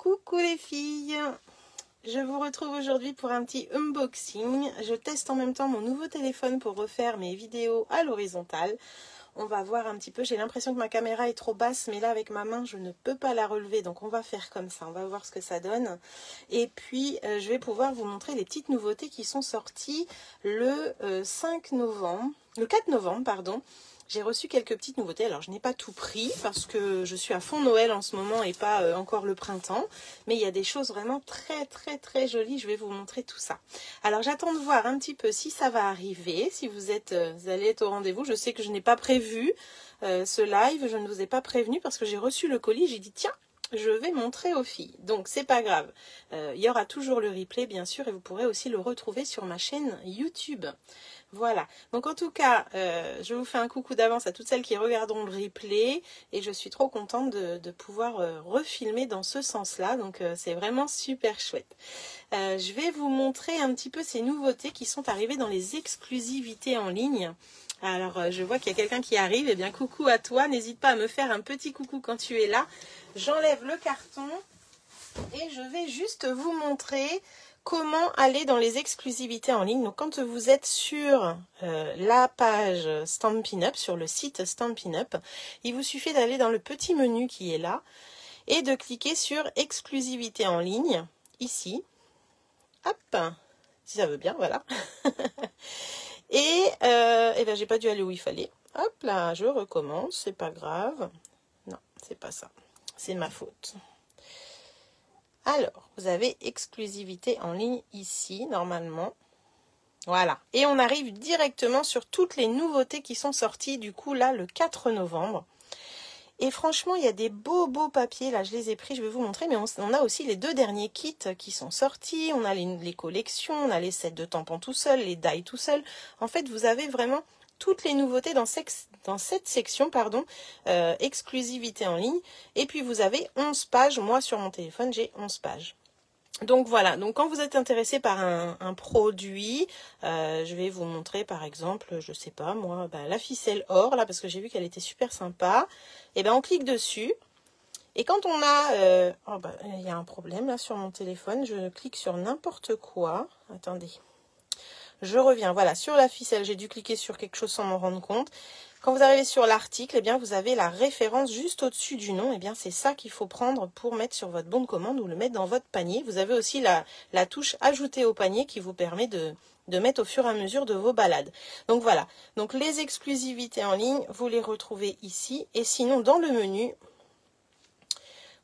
Coucou les filles, je vous retrouve aujourd'hui pour un petit unboxing. Je teste en même temps mon nouveau téléphone pour refaire mes vidéos à l'horizontale. On va voir un petit peu, j'ai l'impression que ma caméra est trop basse, mais là avec ma main je ne peux pas la relever, donc on va faire comme ça, on va voir ce que ça donne. Et puis je vais pouvoir vous montrer les petites nouveautés qui sont sorties le 4 novembre, pardon. J'ai reçu quelques petites nouveautés. Alors, je n'ai pas tout pris parce que je suis à fond Noël en ce moment et pas encore le printemps. Mais il y a des choses vraiment très jolies. Je vais vous montrer tout ça. Alors, j'attends de voir un petit peu si ça va arriver. Si vous allez être au rendez-vous. Je sais que je n'ai pas prévu ce live. Je ne vous ai pas prévenu parce que j'ai reçu le colis. J'ai dit, tiens, je vais montrer aux filles. Donc, c'est pas grave. Il y aura toujours le replay, bien sûr. Et vous pourrez aussi le retrouver sur ma chaîne YouTube. Voilà, donc en tout cas, je vous fais un coucou d'avance à toutes celles qui regarderont le replay et je suis trop contente de pouvoir refilmer dans ce sens-là, donc c'est vraiment super chouette. Je vais vous montrer un petit peu ces nouveautés qui sont arrivées dans les exclusivités en ligne. Alors, je vois qu'il y a quelqu'un qui arrive, eh bien coucou à toi, n'hésite pas à me faire un petit coucou quand tu es là. J'enlève le carton et je vais juste vous montrer comment aller dans les exclusivités en ligne. Donc quand vous êtes sur la page Stampin' Up, sur le site Stampin' Up, il vous suffit d'aller dans le petit menu qui est là et de cliquer sur exclusivité en ligne, ici. Hop, si ça veut bien, voilà. Et ben j'ai pas dû aller où il fallait. Hop là, je recommence, c'est pas grave. Non, c'est pas ça, c'est ma faute. Alors, vous avez exclusivité en ligne ici, normalement. Voilà. Et on arrive directement sur toutes les nouveautés qui sont sorties, du coup, là, le 4 novembre. Et franchement, il y a des beaux papiers. Là, je les ai pris, je vais vous montrer. Mais on a aussi les 2 derniers kits qui sont sortis. On a les collections, on a les sets de tampons tout seul, les die tout seul. En fait, vous avez vraiment toutes les nouveautés dans cette section, pardon, exclusivité en ligne. Et puis vous avez 11 pages. Moi, sur mon téléphone, j'ai 11 pages. Donc voilà, donc quand vous êtes intéressé par un produit, je vais vous montrer par exemple, je sais pas moi, la ficelle or, là, parce que j'ai vu qu'elle était super sympa. Et ben on clique dessus. Et quand on a... il y a un problème là sur mon téléphone, je clique sur n'importe quoi. Attendez. Je reviens, voilà, sur la ficelle, j'ai dû cliquer sur quelque chose sans m'en rendre compte. Quand vous arrivez sur l'article, eh bien, vous avez la référence juste au-dessus du nom. Eh bien, c'est ça qu'il faut prendre pour mettre sur votre bon de commande ou le mettre dans votre panier. Vous avez aussi la touche ajouter au panier qui vous permet de mettre au fur et à mesure de vos balades. Donc voilà, donc les exclusivités en ligne, vous les retrouvez ici. Et sinon, dans le menu,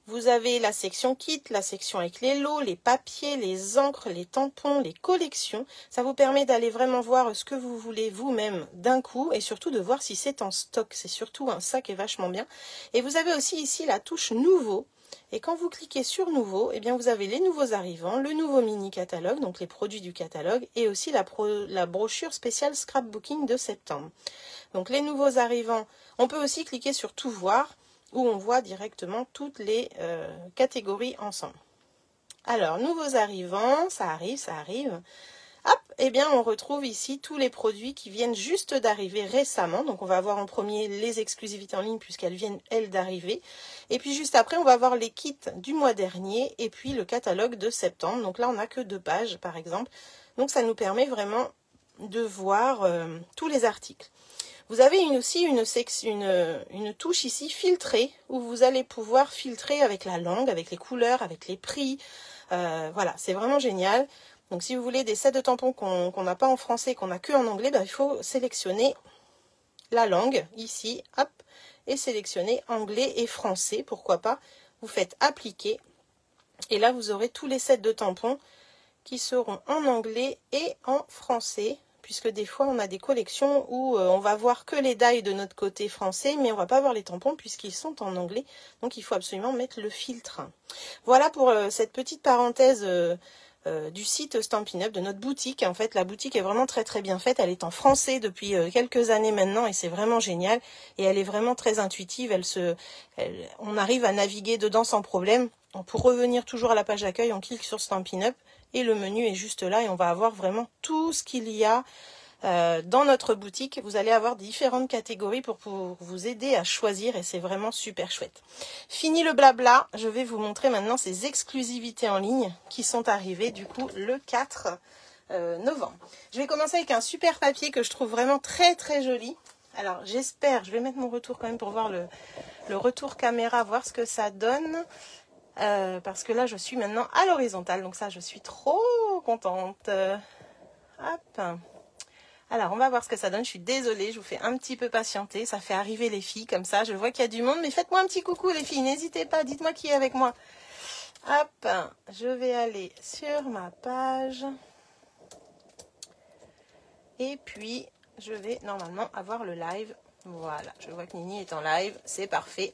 vous avez la section kit, la section avec les lots, les papiers, les encres, les tampons, les collections. Ça vous permet d'aller vraiment voir ce que vous voulez vous-même d'un coup et surtout de voir si c'est en stock. C'est surtout ça qui est vachement bien. Et vous avez aussi ici la touche nouveau. Et quand vous cliquez sur nouveau, eh bien vous avez les nouveaux arrivants, le nouveau mini catalogue, donc les produits du catalogue et aussi la brochure spéciale scrapbooking de septembre. Donc les nouveaux arrivants, on peut aussi cliquer sur tout voir, où on voit directement toutes les catégories ensemble. Alors, nouveaux arrivants, ça arrive. Hop, eh bien, on retrouve ici tous les produits qui viennent juste d'arriver récemment. Donc, on va avoir en premier les exclusivités en ligne puisqu'elles viennent, elles, d'arriver. Et puis, juste après, on va avoir les kits du mois dernier et puis le catalogue de septembre. Donc là, on n'a que 2 pages, par exemple. Donc, ça nous permet vraiment de voir tous les articles. Vous avez aussi une touche ici filtrée où vous allez pouvoir filtrer avec la langue, avec les couleurs, avec les prix. Voilà, c'est vraiment génial. Donc si vous voulez des sets de tampons qu'on n'a pas en français, qu'on n'a que en anglais, il faut sélectionner la langue ici, hop, et sélectionner anglais et français, pourquoi pas. Vous faites appliquer et là vous aurez tous les sets de tampons qui seront en anglais et en français. Puisque des fois, on a des collections où on va voir que les die de notre côté français, mais on va pas voir les tampons puisqu'ils sont en anglais. Donc, il faut absolument mettre le filtre. Voilà pour cette petite parenthèse du site Stampin' Up, de notre boutique. En fait, la boutique est vraiment très bien faite. Elle est en français depuis quelques années maintenant et c'est vraiment génial. Et elle est vraiment très intuitive. On arrive à naviguer dedans sans problème. Pour revenir toujours à la page d'accueil, on clique sur Stampin' Up. Et le menu est juste là et on va avoir vraiment tout ce qu'il y a dans notre boutique. Vous allez avoir différentes catégories pour vous aider à choisir et c'est vraiment super chouette. Fini le blabla, je vais vous montrer maintenant ces exclusivités en ligne qui sont arrivées du coup le 4 novembre. Je vais commencer avec un super papier que je trouve vraiment très très joli. Alors j'espère, je vais mettre mon retour quand même pour voir le retour caméra, voir ce que ça donne. Parce que là je suis maintenant à l'horizontale, donc ça je suis trop contente. Hop. Alors on va voir ce que ça donne, je suis désolée, je vous fais un petit peu patienter, ça fait arriver les filles comme ça, je vois qu'il y a du monde, mais faites-moi un petit coucou les filles, n'hésitez pas, dites-moi qui est avec moi. Hop, je vais aller sur ma page et puis je vais normalement avoir le live. Voilà, je vois que Nini est en live, c'est parfait.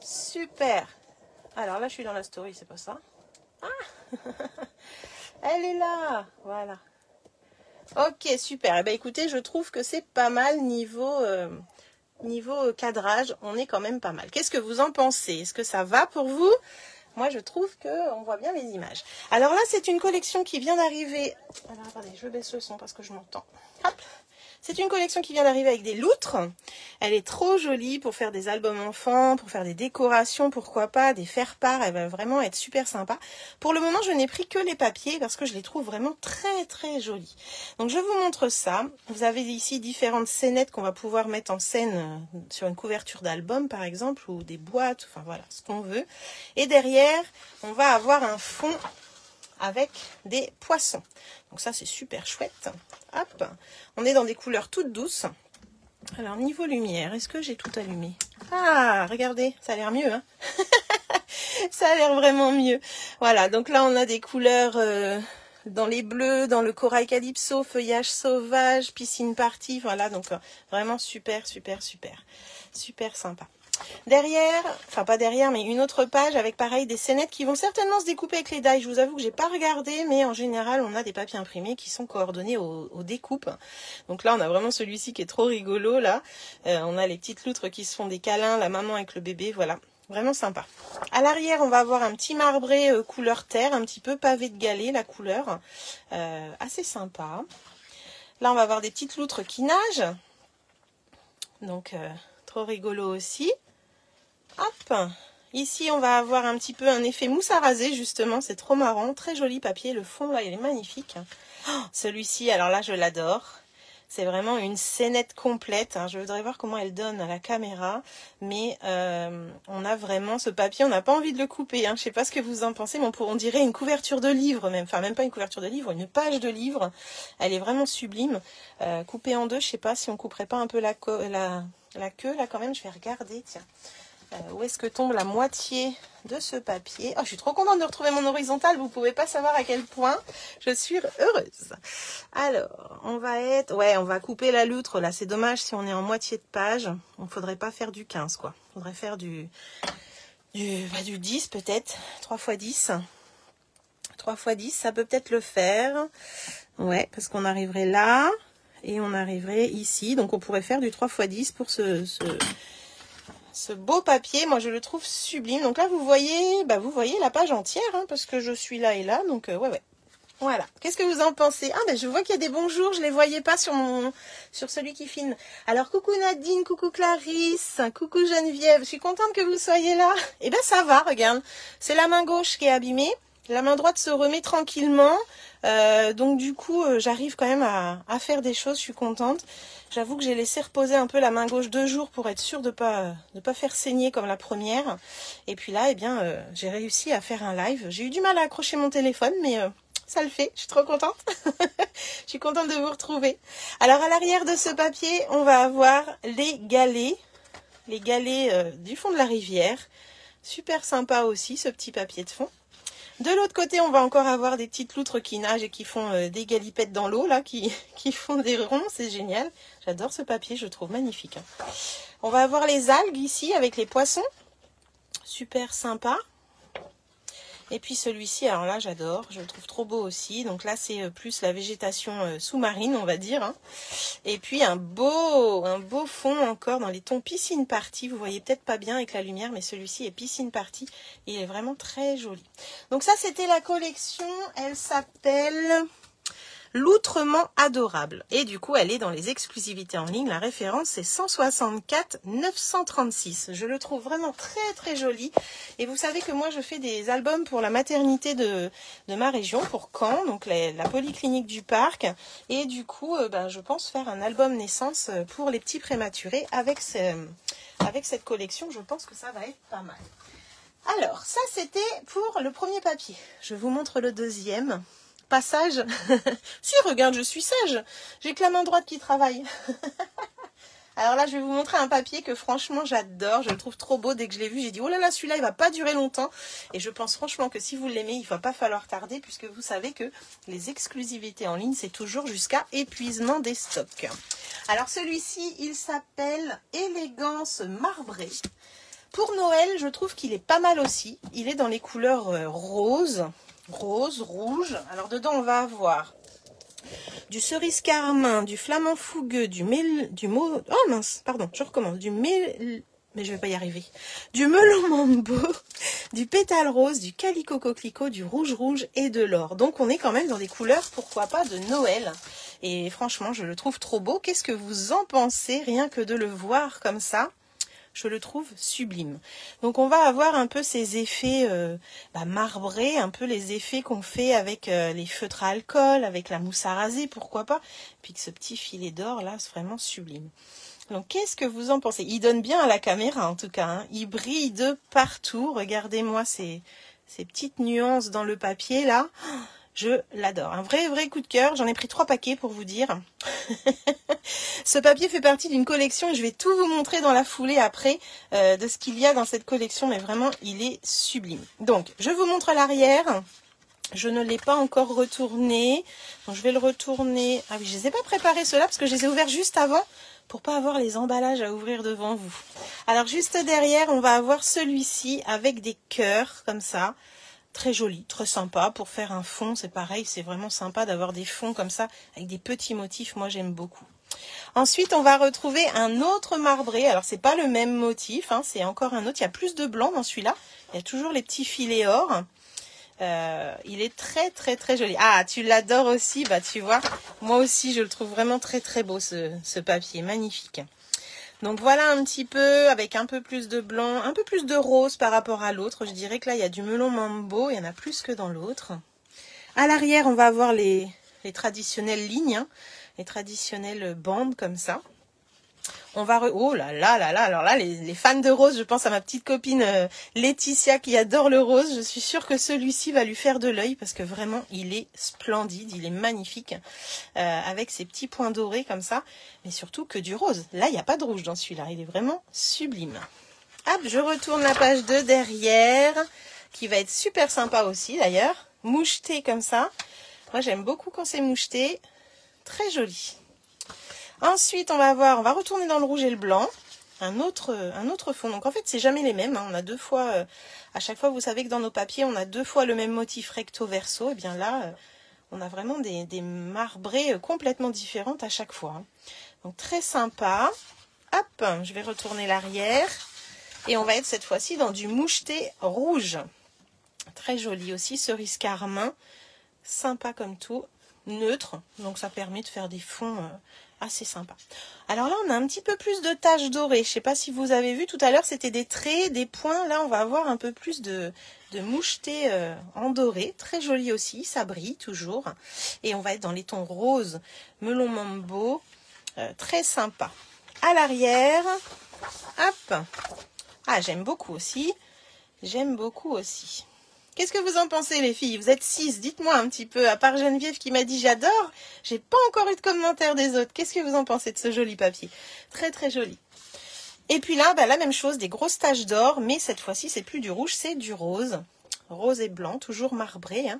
Super. Alors là, je suis dans la story, c'est pas ça. Ah. Elle est là. Voilà. Ok, super. Eh bien, écoutez, je trouve que c'est pas mal niveau cadrage. On est quand même pas mal. Qu'est-ce que vous en pensez? Est-ce que ça va pour vous? Moi, je trouve qu'on voit bien les images. Alors là, c'est une collection qui vient d'arriver. Alors, attendez, je baisse le son parce que je m'entends. Hop. C'est une collection qui vient d'arriver avec des loutres. Elle est trop jolie pour faire des albums enfants, pour faire des décorations, pourquoi pas, des faire-part. Elle va vraiment être super sympa. Pour le moment, je n'ai pris que les papiers parce que je les trouve vraiment très très jolis. Donc, je vous montre ça. Vous avez ici différentes scénettes qu'on va pouvoir mettre en scène sur une couverture d'album, par exemple, ou des boîtes, enfin voilà, ce qu'on veut. Et derrière, on va avoir un fond avec des poissons. Donc ça, c'est super chouette. Hop, on est dans des couleurs toutes douces. Alors, niveau lumière, est-ce que j'ai tout allumé? Ah, regardez, ça a l'air mieux, hein. Ça a l'air vraiment mieux. Voilà, donc là, on a des couleurs dans les bleus, dans le corail calypso, feuillage sauvage, piscine party. Voilà, donc vraiment super, super, super. Super sympa. Derrière, enfin pas derrière, mais une autre page avec pareil des scénettes qui vont certainement se découper avec les die. Je vous avoue que j'ai pas regardé, mais en général on a des papiers imprimés qui sont coordonnés aux découpes. Donc là on a vraiment celui-ci qui est trop rigolo là. On a les petites loutres qui se font des câlins, la maman avec le bébé, voilà. Vraiment sympa. À l'arrière, on va avoir un petit marbré couleur terre, un petit peu pavé de galets la couleur. Assez sympa. Là on va avoir des petites loutres qui nagent. Donc trop rigolo aussi. Hop, ici on va avoir un petit peu un effet mousse à raser justement, c'est trop marrant, très joli papier, le fond là il est magnifique. Oh, celui-ci, alors là je l'adore, c'est vraiment une scénette complète, hein. Je voudrais voir comment elle donne à la caméra, mais on a vraiment ce papier, on n'a pas envie de le couper, hein. Je sais pas ce que vous en pensez, mais on dirait une couverture de livre même, enfin même pas une couverture de livre, une page de livre, elle est vraiment sublime. Coupée en deux, je sais pas si on couperait pas un peu la queue là quand même, je vais regarder, tiens. Où est-ce que tombe la moitié de ce papier? Oh, je suis trop contente de retrouver mon horizontale. Vous pouvez pas savoir à quel point je suis heureuse. Alors, on va couper la loutre. Là, c'est dommage si on est en moitié de page. On faudrait pas faire du 15, quoi. On faudrait faire du 10 peut-être. 3 x 10. 3 x 10, ça peut peut-être le faire. Ouais, parce qu'on arriverait là. Et on arriverait ici. Donc, on pourrait faire du 3 x 10 pour ce beau papier. Moi je le trouve sublime. Donc là vous voyez la page entière, hein, parce que je suis là et là, donc ouais. Voilà, qu'est-ce que vous en pensez? Ah je vois qu'il y a des bonjours, je les voyais pas sur celui qui filme. Alors coucou Nadine, coucou Clarisse, coucou Geneviève, je suis contente que vous soyez là. Et ça va, regarde, c'est la main gauche qui est abîmée, la main droite se remet tranquillement. Donc du coup j'arrive quand même à faire des choses, je suis contente. J'avoue que j'ai laissé reposer un peu la main gauche 2 jours pour être sûre de pas faire saigner comme la première. Et puis là, j'ai réussi à faire un live. J'ai eu du mal à accrocher mon téléphone, mais ça le fait. Je suis trop contente. Je suis contente de vous retrouver. Alors à l'arrière de ce papier, on va avoir les galets du fond de la rivière. Super sympa aussi, ce petit papier de fond. De l'autre côté, on va encore avoir des petites loutres qui nagent et qui font des galipettes dans l'eau, là, qui font des ronds, c'est génial. J'adore ce papier, je le trouve magnifique. On va avoir les algues ici avec les poissons. Super sympa. Et puis celui-ci, alors là j'adore, je le trouve trop beau aussi. Donc là c'est plus la végétation sous-marine on va dire. Hein. Et puis un beau fond encore dans les tons piscine party. Vous voyez peut-être pas bien avec la lumière, mais celui-ci est piscine party. Il est vraiment très joli. Donc ça c'était la collection, elle s'appelle L'outrement adorable. Et du coup, elle est dans les exclusivités en ligne. La référence, c'est 164 936. Je le trouve vraiment très, très joli. Et vous savez que moi, je fais des albums pour la maternité de ma région, pour Caen, donc la polyclinique du parc. Et du coup, je pense faire un album naissance pour les petits prématurés avec cette collection. Je pense que ça va être pas mal. Alors, ça, c'était pour le premier papier. Je vous montre le deuxième. Passage. Si, regarde, je suis sage. J'ai que la main droite qui travaille. Alors là, je vais vous montrer un papier que franchement, j'adore. Je le trouve trop beau. Dès que je l'ai vu, j'ai dit, oh là là, celui-là, il va pas durer longtemps. Et je pense franchement que si vous l'aimez, il va pas falloir tarder puisque vous savez que les exclusivités en ligne, c'est toujours jusqu'à épuisement des stocks. Alors celui-ci, il s'appelle Élégance marbrée. Pour Noël, je trouve qu'il est pas mal aussi. Il est dans les couleurs rose, rouge. Alors dedans, on va avoir du cerise carmin, du flamant fougueux, mais je vais pas y arriver. Du melon mambo, du pétale rose, du calico coquelicot, du rouge et de l'or. Donc on est quand même dans des couleurs, pourquoi pas, de Noël. Et franchement, je le trouve trop beau. Qu'est-ce que vous en pensez, rien que de le voir comme ça? Je le trouve sublime. Donc on va avoir un peu ces effets marbrés, un peu les effets qu'on fait avec les feutres à alcool, avec la mousse à raser, pourquoi pas. Puis que ce petit filet d'or là, c'est vraiment sublime. Donc qu'est-ce que vous en pensez? Il donne bien à la caméra en tout cas. Hein. Il brille de partout. Regardez-moi ces petites nuances dans le papier là. Je l'adore. Un vrai coup de cœur. J'en ai pris 3 paquets pour vous dire. Ce papier fait partie d'une collection et je vais tout vous montrer dans la foulée après de ce qu'il y a dans cette collection. Mais vraiment, il est sublime. Donc, je vous montre l'arrière. Je ne l'ai pas encore retourné. Donc, je vais le retourner. Ah oui, je ne les ai pas préparés ceux-là parce que je les ai ouverts juste avant pour pas avoir les emballages à ouvrir devant vous. Alors, juste derrière, on va avoir celui-ci avec des cœurs comme ça. Très joli, très sympa pour faire un fond, c'est pareil, c'est vraiment sympa d'avoir des fonds comme ça avec des petits motifs, moi j'aime beaucoup. Ensuite on va retrouver un autre marbré, alors c'est pas le même motif, hein, c'est encore un autre, il y a plus de blanc dans celui-là, il y a toujours les petits filets or, il est très joli. Ah, tu l'adores aussi, bah tu vois, moi aussi je le trouve vraiment très beau ce papier, magnifique. Donc voilà un petit peu, avec un peu plus de blanc, un peu plus de rose par rapport à l'autre. Je dirais que là, il y a du melon mambo, il y en a plus que dans l'autre. À l'arrière, on va avoir les traditionnelles lignes, hein, les traditionnelles bandes comme ça. On va oh là là, alors là, les fans de rose, je pense à ma petite copine Laetitia qui adore le rose. Je suis sûre que celui-ci va lui faire de l'œil parce que vraiment, il est splendide, il est magnifique avec ses petits points dorés comme ça. Mais surtout que du rose. Là, il n'y a pas de rouge dans celui-là, il est vraiment sublime. Hop, je retourne la page de derrière qui va être super sympa aussi d'ailleurs. Moucheté comme ça. Moi, j'aime beaucoup quand c'est moucheté. Très joli. Ensuite, on va retourner dans le rouge et le blanc, un autre fond. Donc en fait, c'est jamais les mêmes. Hein. On a 2 fois, à chaque fois, vous savez que dans nos papiers, on a 2 fois le même motif recto verso. Et bien là, on a vraiment des marbrés complètement différentes à chaque fois. Hein. Donc très sympa. Hop, je vais retourner l'arrière. Et on va être cette fois-ci dans du moucheté rouge. Très joli aussi, cerise carmin. Sympa comme tout. Neutre, donc ça permet de faire des fonds assez sympas. Alors là, on a un petit peu plus de taches dorées. Je ne sais pas si vous avez vu tout à l'heure, c'était des traits, des points. Là, on va avoir un peu plus de moucheté en doré. Très joli aussi, ça brille toujours. Et on va être dans les tons roses, melon mambo. Très sympa. À l'arrière, hop. Ah, j'aime beaucoup aussi. Qu'est-ce que vous en pensez les filles? Vous êtes 6, dites-moi un petit peu, à part Geneviève qui m'a dit j'adore, j'ai pas encore eu de commentaires des autres. Qu'est-ce que vous en pensez de ce joli papier? Très joli. Et puis là, la même chose, des grosses taches d'or, mais cette fois-ci c'est plus du rouge, c'est du rose. Rose et blanc, toujours marbré. Hein.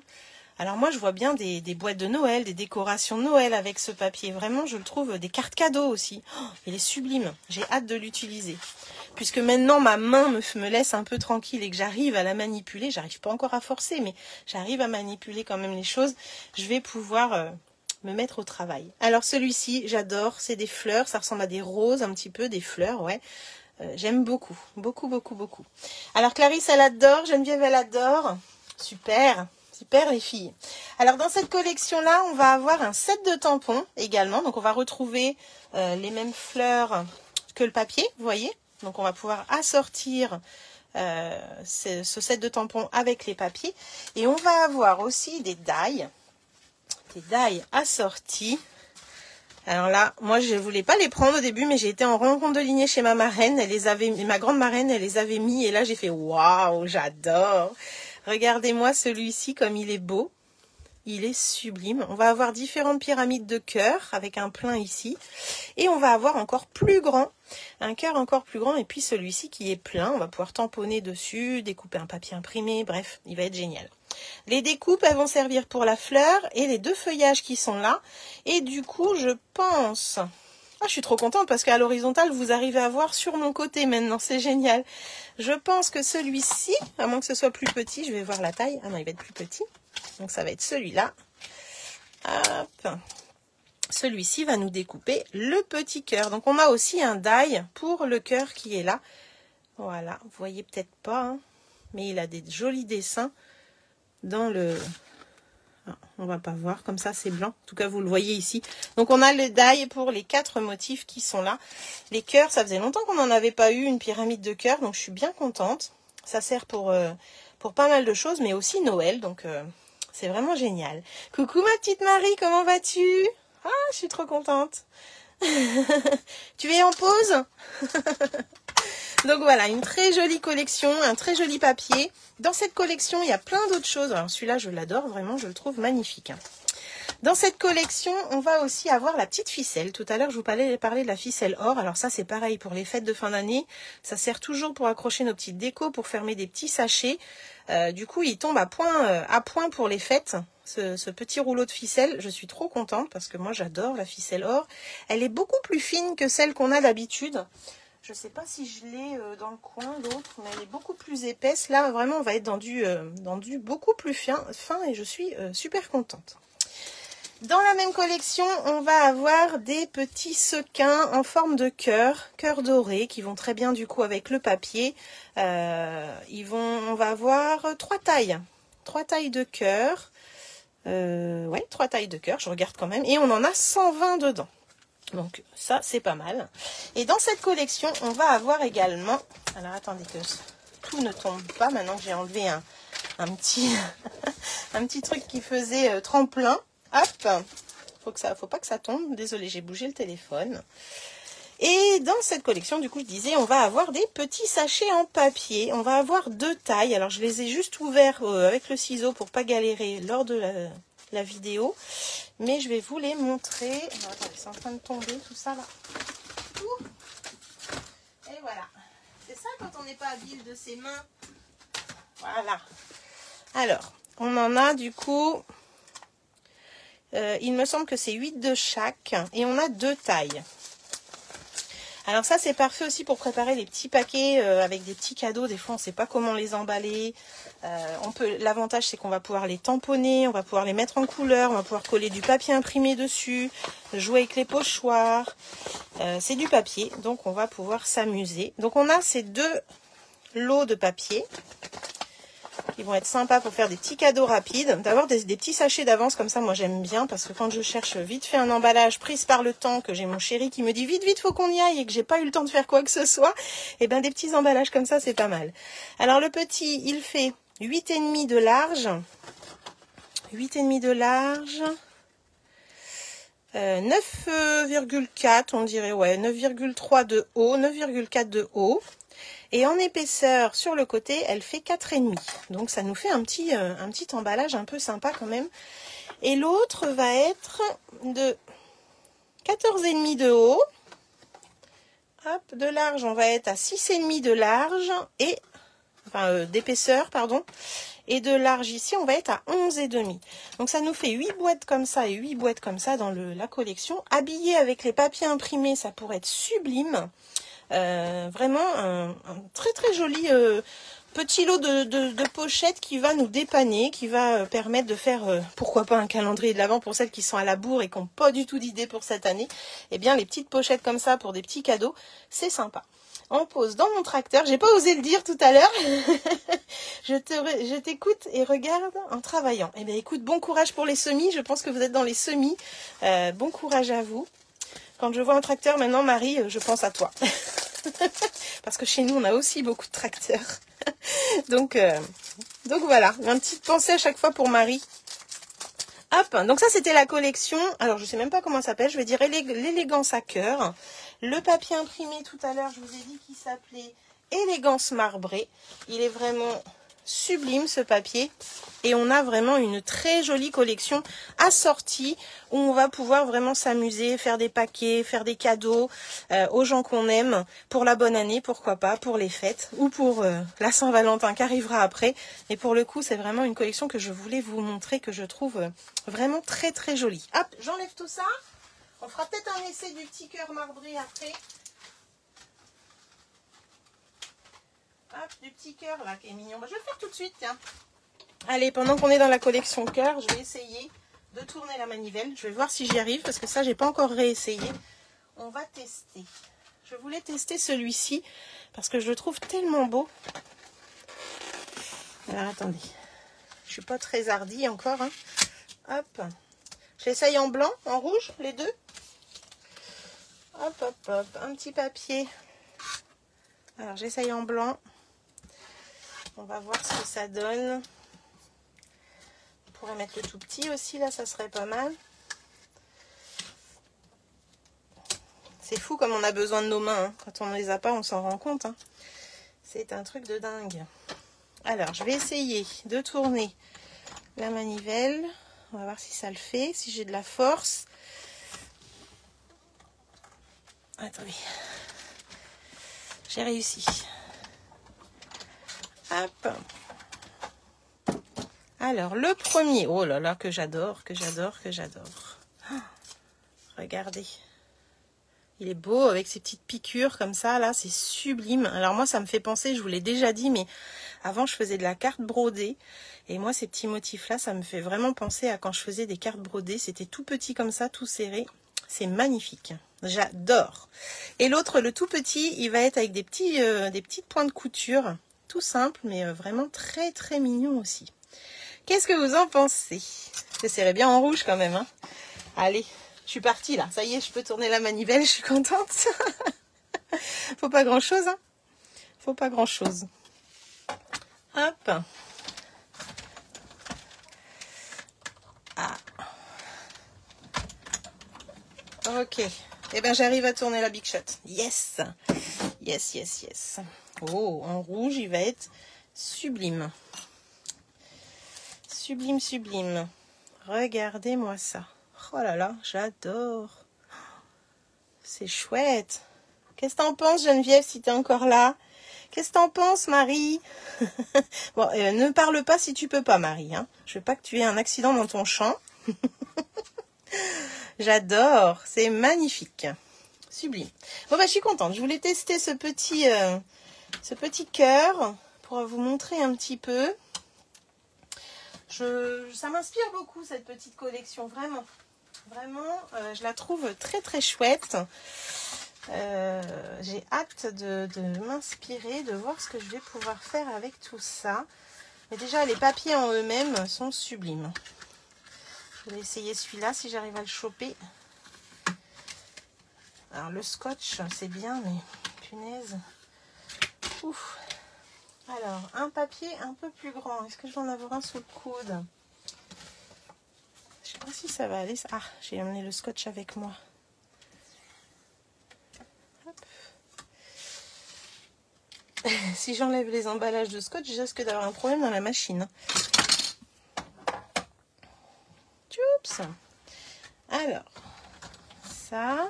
Alors moi, je vois bien des boîtes de Noël, des décorations de Noël avec ce papier. Vraiment, je le trouve, des cartes cadeaux aussi. Oh, il est sublime. J'ai hâte de l'utiliser. Puisque maintenant, ma main me laisse un peu tranquille et que j'arrive à la manipuler. J'arrive pas encore à forcer, mais j'arrive à manipuler quand même les choses. Je vais pouvoir me mettre au travail. Alors celui-ci, j'adore. C'est des fleurs. Ça ressemble à des roses un petit peu, des fleurs, ouais. J'aime beaucoup. Beaucoup, beaucoup, beaucoup. Alors Clarisse, elle adore. Geneviève, elle adore. Super. Super les filles. Alors dans cette collection-là, on va avoir un set de tampons également. Donc on va retrouver les mêmes fleurs que le papier, vous voyez. Donc on va pouvoir assortir ce set de tampons avec les papiers. Et on va avoir aussi des die assortis. Alors là, moi je voulais pas les prendre au début, mais j'ai été en rencontre de lignée chez ma marraine. Ma grande marraine, elle les avait mis et là j'ai fait waouh, j'adore. Regardez-moi celui-ci comme il est beau. Il est sublime. On va avoir différentes pyramides de cœur avec un plein ici. Et on va avoir encore plus grand. Un cœur encore plus grand. Et puis celui-ci qui est plein. On va pouvoir tamponner dessus, découper un papier imprimé. Bref, il va être génial. Les découpes, elles vont servir pour la fleur et les deux feuillages qui sont là. Et du coup, je pense... Ah, je suis trop contente parce qu'à l'horizontale, vous arrivez à voir sur mon côté maintenant. C'est génial. Je pense que celui-ci, à moins que ce soit plus petit, je vais voir la taille. Ah non, il va être plus petit. Donc ça va être celui-là. Hop. Celui-ci va nous découper le petit cœur. Donc on a aussi un die pour le cœur qui est là. Voilà, vous voyez peut-être pas, hein, mais il a des jolis dessins dans le... Ah, on va pas voir, comme ça c'est blanc. En tout cas, vous le voyez ici. Donc on a le die pour les 4 motifs qui sont là. Les cœurs, ça faisait longtemps qu'on n'en avait pas eu une pyramide de cœurs, donc je suis bien contente. Ça sert pour pas mal de choses, mais aussi Noël, donc c'est vraiment génial. Coucou ma petite Marie, comment vas-tu? Ah, je suis trop contente. Tu es en pause? Donc voilà, une très jolie collection, un très joli papier. Dans cette collection, il y a plein d'autres choses. Alors celui-là, je l'adore, vraiment, je le trouve magnifique. Dans cette collection, on va aussi avoir la petite ficelle. Tout à l'heure, je vous parlais de la ficelle or. Alors ça, c'est pareil pour les fêtes de fin d'année. Ça sert toujours pour accrocher nos petites décos, pour fermer des petits sachets. Du coup, il tombe à point pour les fêtes. Ce petit rouleau de ficelle, je suis trop contente parce que moi, j'adore la ficelle or. Elle est beaucoup plus fine que celle qu'on a d'habitude. Je ne sais pas si je l'ai dans le coin, l'autre, mais elle est beaucoup plus épaisse. Là, vraiment, on va être dans du beaucoup plus fin et je suis super contente. Dans la même collection, on va avoir des petits sequins en forme de cœur doré, qui vont très bien du coup avec le papier. On va avoir 3 tailles de cœur. Ouais, 3 tailles de cœur, je regarde quand même. Et on en a 120 dedans. Donc ça, c'est pas mal. Et dans cette collection, on va avoir également... Alors attendez que tout ne tombe pas. Maintenant que j'ai enlevé un petit, un petit truc qui faisait tremplin. Hop, faut pas que ça tombe. Désolée, j'ai bougé le téléphone. Et dans cette collection, du coup, je disais, on va avoir des petits sachets en papier. On va avoir 2 tailles. Alors, je les ai juste ouverts avec le ciseau pour pas galérer lors de la vidéo. Mais je vais vous les montrer. Alors, attendez, c'est en train de tomber tout ça là. Ouh. Et voilà. C'est ça quand on n'est pas habile de ses mains. Voilà. Alors, on en a du coup... il me semble que c'est 8 de chaque. Et on a 2 tailles. Alors ça, c'est parfait aussi pour préparer les petits paquets avec des petits cadeaux. Des fois, on ne sait pas comment les emballer. L'avantage, c'est qu'on va pouvoir les tamponner, on va pouvoir les mettre en couleur, on va pouvoir coller du papier imprimé dessus, jouer avec les pochoirs. C'est du papier, donc on va pouvoir s'amuser. Donc on a ces 2 lots de papier qui vont être sympas pour faire des petits cadeaux rapides. D'avoir des petits sachets d'avance comme ça, moi j'aime bien parce que quand je cherche vite fait un emballage prise par le temps, que j'ai mon chéri qui me dit vite vite faut qu'on y aille et que j'ai pas eu le temps de faire quoi que ce soit, et ben des petits emballages comme ça c'est pas mal. Alors le petit il fait 8,5 de large, 8,5 de large, 9,4 on dirait, ouais, 9,3 de haut, 9,4 de haut. Et en épaisseur, sur le côté, elle fait 4,5. Donc, ça nous fait un petit emballage un peu sympa quand même. Et l'autre va être de 14,5 de haut. Hop, de large, on va être à 6,5 de large. Et enfin d'épaisseur, pardon. Et de large ici, on va être à 11,5. Donc ça nous fait 8 boîtes comme ça et 8 boîtes comme ça dans la collection. Habillé avec les papiers imprimés, ça pourrait être sublime. Vraiment un très très joli petit lot de pochettes qui va nous dépanner, qui va permettre de faire, pourquoi pas un calendrier de l'Avent pour celles qui sont à la bourre et qui n'ont pas du tout d'idée pour cette année. Eh bien les petites pochettes comme ça pour des petits cadeaux, c'est sympa. On pose dans mon tracteur, j'ai pas osé le dire tout à l'heure. Je t'écoute et regarde en travaillant. Eh bien écoute, bon courage pour les semis, je pense que vous êtes dans les semis. Bon courage à vous. Quand je vois un tracteur maintenant, Marie, je pense à toi. Parce que chez nous, on a aussi beaucoup de tracteurs. donc voilà, une petite pensée à chaque fois pour Marie. Hop, donc ça c'était la collection. Alors je sais même pas comment ça s'appelle, je vais dire l'élégance à cœur. Le papier imprimé tout à l'heure, je vous ai dit qu'il s'appelait élégance marbrée. Il est vraiment sublime ce papier. Et on a vraiment une très jolie collection assortie où on va pouvoir vraiment s'amuser, faire des paquets, faire des cadeaux aux gens qu'on aime pour la bonne année, pourquoi pas, pour les fêtes ou pour la Saint-Valentin qui arrivera après. Et pour le coup, c'est vraiment une collection que je voulais vous montrer, que je trouve vraiment très très jolie. Hop, j'enlève tout ça. On fera peut-être un essai du petit cœur marbré après. Hop, du petit cœur là qui est mignon. Je vais le faire tout de suite, tiens. Allez, pendant qu'on est dans la collection cœur, je vais essayer de tourner la manivelle. Je vais voir si j'y arrive parce que ça, j'ai pas encore réessayé. On va tester. Je voulais tester celui-ci parce que je le trouve tellement beau. Alors, attendez. Je suis pas très hardie encore. Hein. Hop. J'essaye en blanc, en rouge, les deux. Hop, hop, hop. Un petit papier. Alors, j'essaye en blanc. On va voir ce que ça donne. On pourrait mettre le tout petit aussi, là, ça serait pas mal. C'est fou comme on a besoin de nos mains. Hein. Quand on ne les a pas, on s'en rend compte. Hein. C'est un truc de dingue. Alors, je vais essayer de tourner la manivelle. On va voir si ça le fait, si j'ai de la force. Attendez. J'ai réussi. Hop. Alors, le premier. Oh là là, que j'adore, que j'adore, que j'adore. Oh, regardez. Il est beau avec ses petites piqûres comme ça, là, c'est sublime. Alors moi, ça me fait penser, je vous l'ai déjà dit, mais avant, je faisais de la carte brodée. Et moi, ces petits motifs-là, ça me fait vraiment penser à quand je faisais des cartes brodées. C'était tout petit comme ça, tout serré. C'est magnifique. J'adore. Et l'autre, le tout petit, il va être avec des petites points de couture. Tout simple, mais vraiment très, très mignon aussi. Qu'est-ce que vous en pensez? Je serrais bien en rouge quand même. Hein. Allez. Je suis partie là, ça y est, je peux tourner la manivelle, je suis contente. Faut pas grand chose, hein. Faut pas grand chose. Hop. Ah. Ok. Eh bien, j'arrive à tourner la Big Shot. Yes. Yes, yes, yes. Oh, en rouge, il va être sublime. Sublime, sublime. Regardez-moi ça. Oh là là, j'adore. C'est chouette. Qu'est-ce que t'en penses, Geneviève, si t'es encore là? Qu'est-ce que t'en penses, Marie? Bon, ne parle pas si tu peux pas, Marie. Hein. Je veux pas que tu aies un accident dans ton champ. J'adore. C'est magnifique. Sublime. Bon, bah, je suis contente. Je voulais tester ce petit cœur pour vous montrer un petit peu. Ça m'inspire beaucoup, cette petite collection, vraiment. Vraiment, je la trouve très très chouette. J'ai hâte de m'inspirer, de voir ce que je vais pouvoir faire avec tout ça. Mais déjà, les papiers en eux-mêmes sont sublimes. Je vais essayer celui-là si j'arrive à le choper. Alors, le scotch, c'est bien, mais punaise. Ouf. Alors, un papier un peu plus grand. Est-ce que je vais en avoir un sous le coude? Je sais pas si ça va aller. Ah, j'ai emmené le scotch avec moi. Hop. Si j'enlève les emballages de scotch, je risque d'avoir un problème dans la machine. Oups. Alors, ça.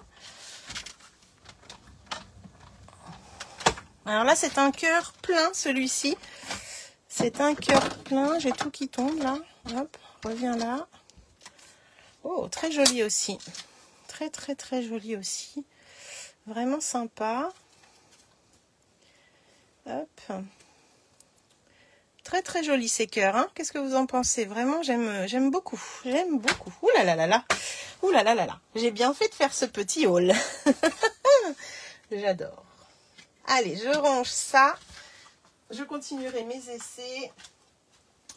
Alors là, c'est un cœur plein, celui-ci. C'est un cœur plein. J'ai tout qui tombe, là. Hop, reviens là. Oh, très joli aussi. Très, très, très joli aussi. Vraiment sympa. Hop. Très, très joli ces cœurs. Hein. Qu'est-ce que vous en pensez? Vraiment, j'aime beaucoup. J'aime beaucoup. Ouh là là là là. Ouh là là là là. J'ai bien fait de faire ce petit haul. J'adore. Allez, je range ça. Je continuerai mes essais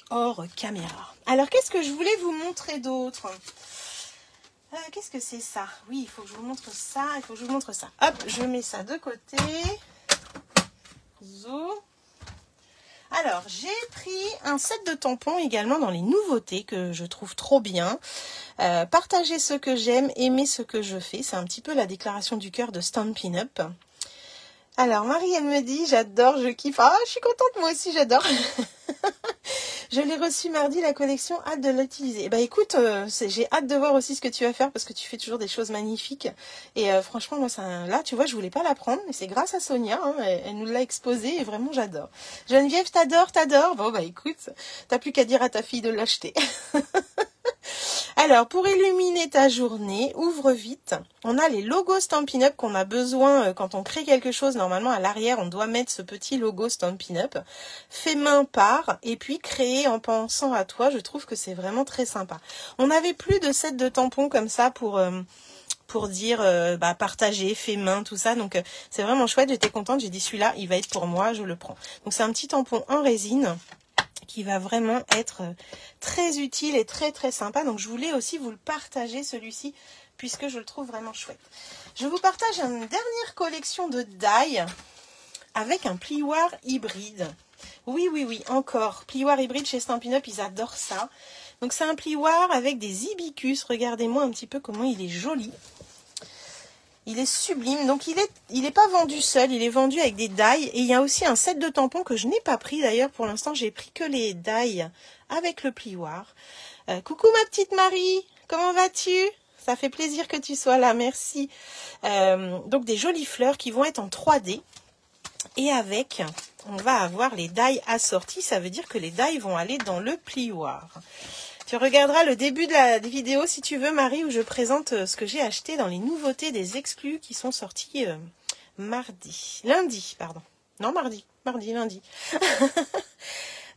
hors caméra. Alors, qu'est-ce que je voulais vous montrer d'autre? Qu'est-ce que c'est ça? Oui, il faut que je vous montre ça. Il faut que je vous montre ça. Hop, je mets ça de côté. Zou. Alors, j'ai pris un set de tampons également dans les nouveautés que je trouve trop bien. Partager ce que j'aime, aimer ce que je fais. C'est un petit peu la déclaration du cœur de Stampin' Up. Alors, Marie, elle me dit, j'adore, je kiffe. Ah, je suis contente, moi aussi, j'adore. Je l'ai reçu mardi, la collection, hâte de l'utiliser. Bah écoute, j'ai hâte de voir aussi ce que tu vas faire parce que tu fais toujours des choses magnifiques. Et franchement, moi, là, tu vois, je voulais pas la prendre, mais c'est grâce à Sonia, hein, elle nous l'a exposé et vraiment, j'adore. Geneviève, t'adores. Bon, bah écoute, t'as plus qu'à dire à ta fille de l'acheter. Alors, pour illuminer ta journée, ouvre vite. On a les logos Stampin' Up qu'on a besoin quand on crée quelque chose. Normalement, à l'arrière, on doit mettre ce petit logo Stampin' Up. Fait main par et puis créé en pensant à toi. Je trouve que c'est vraiment très sympa. On n'avait plus de set de tampons comme ça pour dire partager, fait main, tout ça. Donc, c'est vraiment chouette. J'étais contente. J'ai dit celui-là, il va être pour moi. Je le prends. Donc, c'est un petit tampon en résine qui va vraiment être très utile et très très sympa. Donc je voulais aussi vous le partager celui-ci puisque je le trouve vraiment chouette. Je vous partage une dernière collection de die avec un plioir hybride. Oui, encore. Plioir hybride chez Stampin' Up, ils adorent ça. Donc c'est un plioir avec des hibicus. Regardez-moi un petit peu comment il est joli. Il est sublime. Donc il est pas vendu seul, il est vendu avec des die. Et il y a aussi un set de tampons que je n'ai pas pris d'ailleurs. Pour l'instant, j'ai pris que les die avec le plioir. Coucou ma petite Marie, comment vas-tu? Ça fait plaisir que tu sois là, merci. Donc des jolies fleurs qui vont être en 3D. Et avec, on va avoir les die assortis. Ça veut dire que les die vont aller dans le plioir. Tu regarderas le début de la vidéo si tu veux, Marie, où je présente ce que j'ai acheté dans les nouveautés des exclus qui sont sortis lundi.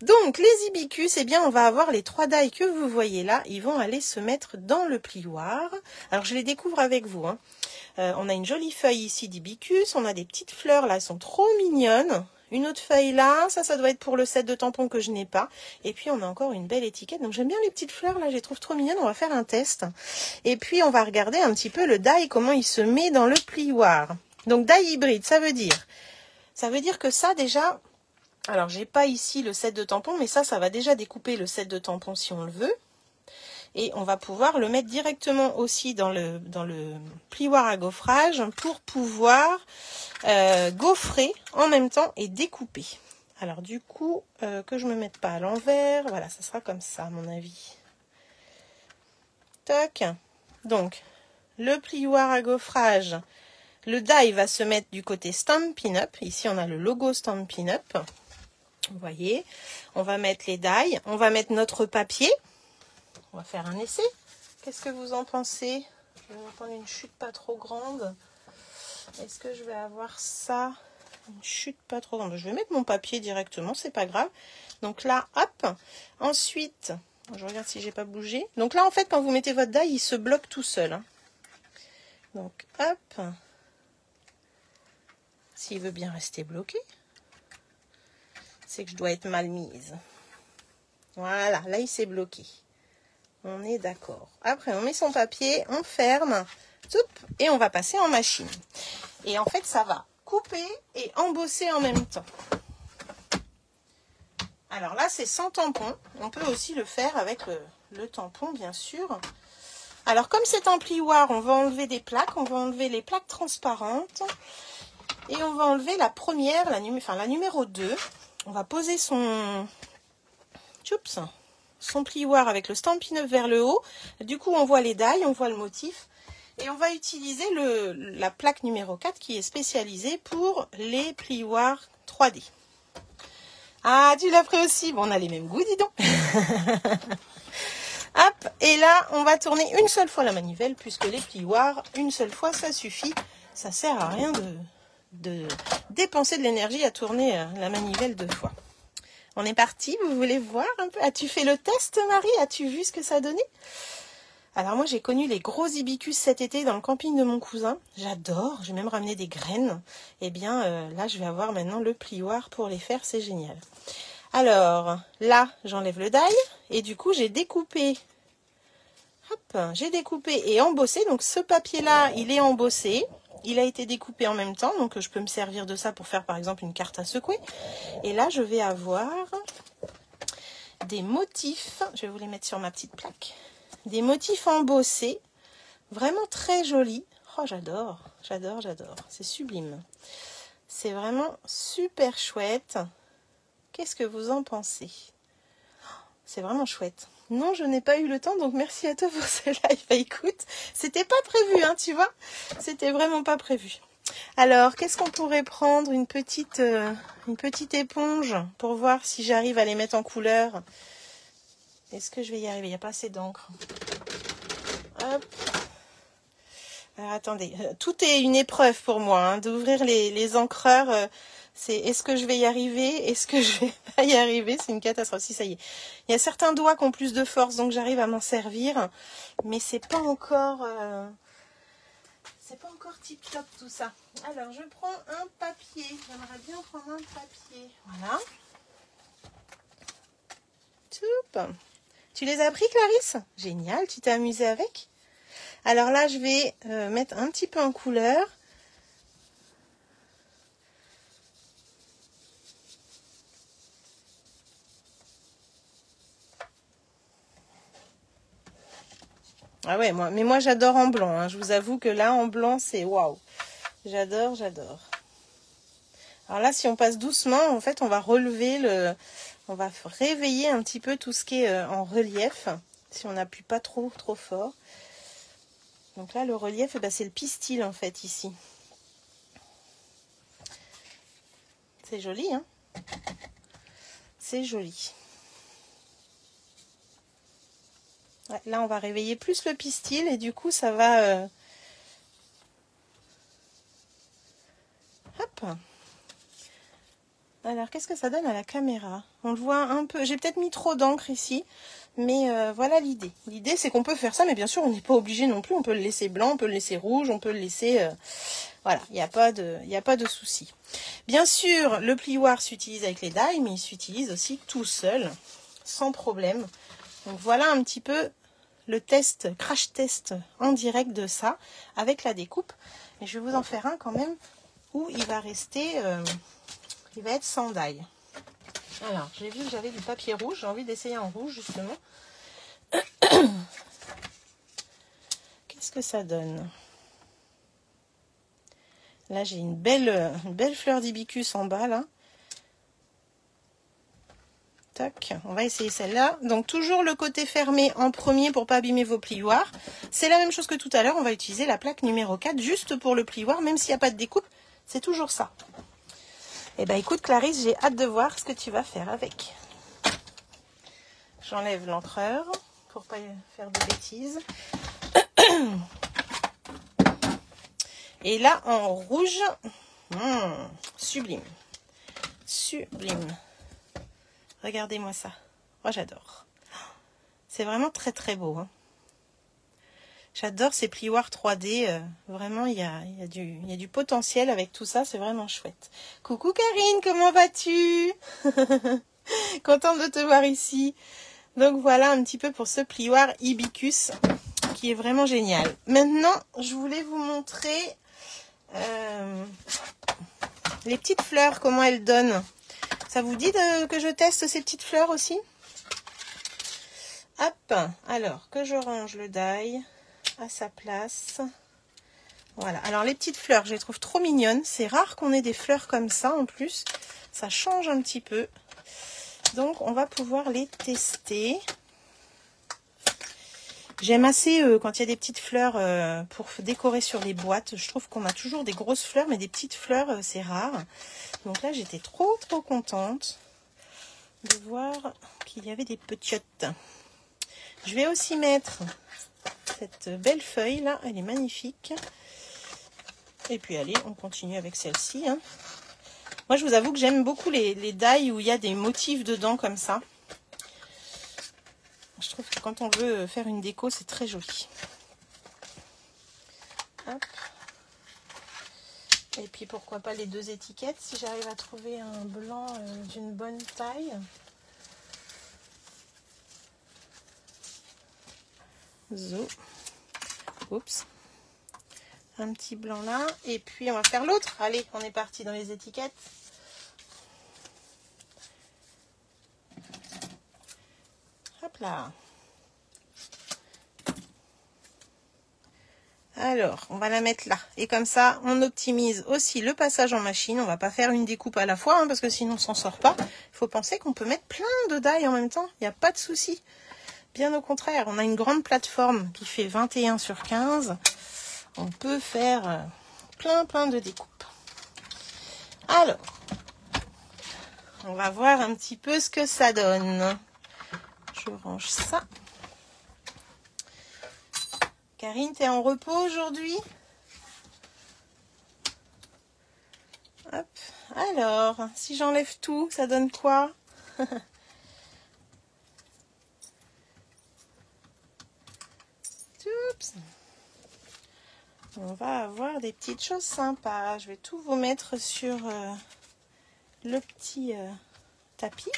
Donc, les hibicus, eh bien, on va avoir les 3 die que vous voyez là. Ils vont aller se mettre dans le plioir. Alors, je les découvre avec vous. Hein. On a une jolie feuille ici d'hibicus. On a des petites fleurs là, elles sont trop mignonnes. Une autre feuille là, ça doit être pour le set de tampons que je n'ai pas. Et puis on a encore une belle étiquette. Donc j'aime bien les petites fleurs là, je les trouve trop mignonnes. On va faire un test. Et puis on va regarder un petit peu le die, comment il se met dans le plioir. Donc die hybride, ça veut dire que ça déjà, alors j'ai pas ici le set de tampons, mais ça va déjà découper le set de tampons si on le veut. Et on va pouvoir le mettre directement aussi dans le plioir à gaufrage pour pouvoir gaufrer en même temps et découper. Alors du coup, que je ne me mette pas à l'envers, voilà, ça sera comme ça à mon avis. Toc. Donc, le plioir à gaufrage, le die va se mettre du côté Stampin' Up. Ici, on a le logo Stampin' Up. Vous voyez, on va mettre les die, on va mettre notre papier. On va faire un essai. Qu'est-ce que vous en pensez? Je vais prendre une chute pas trop grande. Est-ce que je vais avoir ça? Une chute pas trop grande. Je vais mettre mon papier directement, c'est pas grave. Donc là, hop. Ensuite, je regarde si j'ai pas bougé. Donc là, en fait, quand vous mettez votre die, il se bloque tout seul. Hein. Donc, hop. S'il veut bien rester bloqué, c'est que je dois être mal mise. Voilà, là, il s'est bloqué. On est d'accord. Après, on met son papier, on ferme, et on va passer en machine. Et en fait, ça va couper et embosser en même temps. Alors là, c'est sans tampon. On peut aussi le faire avec le tampon, bien sûr. Alors, comme c'est un plioir, on va enlever des plaques. On va enlever les plaques transparentes. Et on va enlever la première, la numéro 2. On va poser son plioir avec le Stampin' Up vers le haut. Du coup, on voit les die, on voit le motif. Et on va utiliser la plaque numéro 4 qui est spécialisée pour les plioirs 3D. Ah, tu l'as pris aussi. Bon, on a les mêmes goûts, dis donc. Hop, et là, on va tourner une seule fois la manivelle, puisque les plioirs, une seule fois, ça suffit. Ça sert à rien de dépenser de l'énergie à tourner la manivelle 2 fois. On est parti, vous voulez voir un peu? As-tu fait le test, Marie? As-tu vu ce que ça donnait? Alors moi, j'ai connu les gros hibiscus cet été dans le camping de mon cousin. J'adore, j'ai même ramené des graines. Eh bien, là, je vais avoir maintenant le plioir pour les faire, c'est génial. Alors, là, j'enlève le die et du coup, j'ai découpé. Hop, j'ai découpé et embossé. Donc, ce papier-là, il est embossé. Il a été découpé en même temps, donc je peux me servir de ça pour faire, par exemple, une carte à secouer. Et là, je vais avoir des motifs. Je vais vous les mettre sur ma petite plaque. Des motifs embossés, vraiment très jolis. Oh, j'adore, j'adore, j'adore. C'est sublime. C'est vraiment super chouette. Qu'est-ce que vous en pensez? C'est vraiment chouette. Non, je n'ai pas eu le temps, donc merci à toi pour ce live. Écoute, c'était pas prévu, hein, tu vois. C'était vraiment pas prévu. Alors, qu'est-ce qu'on pourrait prendre? Une petite éponge pour voir si j'arrive à les mettre en couleur. Est-ce que je vais y arriver? Il n'y a pas assez d'encre. Hop. Alors, attendez. Tout est une épreuve pour moi, hein, d'ouvrir les encreurs. C'est est-ce que je vais y arriver? Est-ce que je vais pas y arriver? C'est une catastrophe. Si, ça y est. Il y a certains doigts qui ont plus de force, donc j'arrive à m'en servir. Mais c'est pas encore tip top tout ça. Alors, je prends un papier. J'aimerais bien prendre un papier. Voilà. Toup. Tu les as pris, Clarisse? Génial, tu t'es amusée avec? Alors là, je vais mettre un petit peu en couleur. Ah ouais, moi j'adore en blanc, hein. Je vous avoue que là, en blanc, c'est waouh. J'adore, j'adore. Alors là, si on passe doucement, en fait, on va relever on va réveiller un petit peu tout ce qui est en relief. Si on n'appuie pas trop fort. Donc là, le relief, c'est le pistil, en fait, ici. C'est joli, hein? C'est joli. Ouais, là, on va réveiller plus le pistil et du coup, ça va... Hop. Alors, qu'est-ce que ça donne à la caméra? On le voit un peu... J'ai peut-être mis trop d'encre ici, mais voilà l'idée. L'idée, c'est qu'on peut faire ça, mais bien sûr, on n'est pas obligé non plus. On peut le laisser blanc, on peut le laisser rouge, on peut le laisser... Voilà, il n'y a pas de souci. Bien sûr, le plioir s'utilise avec les die, mais il s'utilise aussi tout seul, sans problème. Donc voilà un petit peu le test, crash test en direct de ça, avec la découpe. Mais je vais vous en faire un quand même, où il va rester, il va être sans die. Alors, j'ai vu que j'avais du papier rouge, j'ai envie d'essayer en rouge justement. Qu'est-ce que ça donne? Là, j'ai une belle fleur d'hibiscus en bas, là. Tac, on va essayer celle-là. Donc, toujours le côté fermé en premier pour pas abîmer vos plioirs. C'est la même chose que tout à l'heure. On va utiliser la plaque numéro 4 juste pour le plioir, même s'il n'y a pas de découpe. C'est toujours ça. Eh ben, écoute, Clarisse, j'ai hâte de voir ce que tu vas faire avec. J'enlève l'encreur pour pas faire de bêtises. Et là, en rouge, sublime. Sublime. Regardez-moi ça. Oh, j'adore. C'est vraiment très, très beau. Hein. J'adore ces plioirs 3D. Vraiment, il y a du potentiel avec tout ça. C'est vraiment chouette. Coucou Karine, comment vas-tu? Contente de te voir ici. Donc, voilà un petit peu pour ce plioir hibiscus qui est vraiment génial. Maintenant, je voulais vous montrer... les petites fleurs, comment elles donnent. Ça vous dit que je teste ces petites fleurs aussi? Hop, alors que je range le die à sa place. Voilà, alors les petites fleurs, je les trouve trop mignonnes. C'est rare qu'on ait des fleurs comme ça en plus. Ça change un petit peu. Donc on va pouvoir les tester. J'aime assez quand il y a des petites fleurs pour décorer sur les boîtes. Je trouve qu'on a toujours des grosses fleurs, mais des petites fleurs, c'est rare. Donc là, j'étais trop contente de voir qu'il y avait des petiotes. Je vais aussi mettre cette belle feuille là, elle est magnifique. Et puis allez, on continue avec celle-ci. Hein. Moi, je vous avoue que j'aime beaucoup les die où il y a des motifs dedans comme ça. Je trouve que quand on veut faire une déco, c'est très joli. Hop. Et puis pourquoi pas les deux étiquettes si j'arrive à trouver un blanc d'une bonne taille. Zo. Oups. Un petit blanc là. Et puis on va faire l'autre. Allez, on est parti dans les étiquettes. Hop là. Alors, on va la mettre là. Et comme ça, on optimise aussi le passage en machine. On va pas faire une découpe à la fois, hein, parce que sinon on s'en sort pas. Il faut penser qu'on peut mettre plein de die en même temps. Il n'y a pas de souci. Bien au contraire, on a une grande plateforme qui fait 21 sur 15. On peut faire plein de découpes. Alors, on va voir un petit peu ce que ça donne. Je range ça. Karine, t'es en repos aujourd'hui? Hop. Alors, si j'enlève tout, ça donne quoi? Oups. On va avoir des petites choses sympas. Je vais tout vous mettre sur le petit tapis.